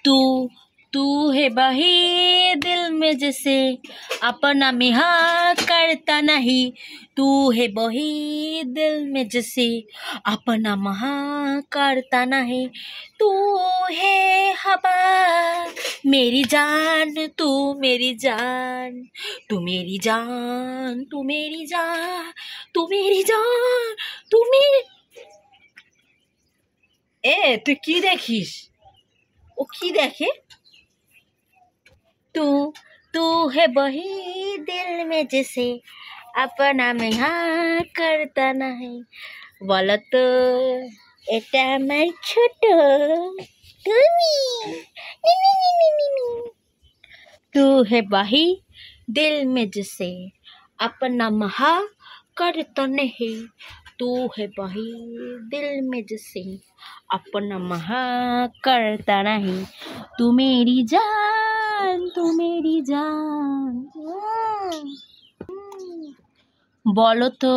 तू तू है बही दिल में जैसे अपना में हाँ करता नहीं। तू है बही दिल में जैसे अपना महा करता नहीं। तू है हवा मेरी जान तू मेरी जान तू मेरी जान तू मेरी जान तू मेरी जान तू मेरी। এ তুই কি দেখিস? ও কি দেখে? तू तू है बही दिल में जैसे अपना में हाँ करता नहीं। বলো তো এটা আমার ছোট তুমি। तू है बही दिल में जैसे अपना महा करता नहीं। तू है बही दिल में जैसे अपना महा करता नहीं। तू मेरी जान तू मेरी जान। বলো তো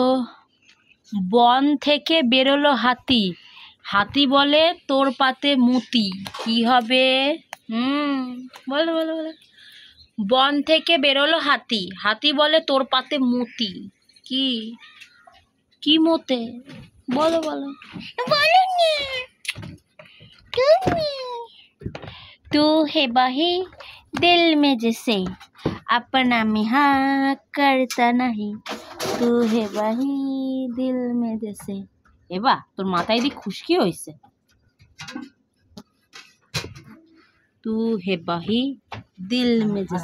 বন থেকে বেরোলো হাতি, হাতি বলে তোর পাতে মুতি, কি হবে? বলো বলো বলো। বন থেকে বেরোলো হাতি, হাতি বলে তোর পাতে মুতি, কি কি মতে? বলো বলো বলো না তুমি। तू है बही दिल में जैसे अपना में हाँ करता नहीं। तू है बही दिल में जैसे। এবা তোর মাথায় দি খুশকি হয়েছে। तू है बही दिल में जैसे।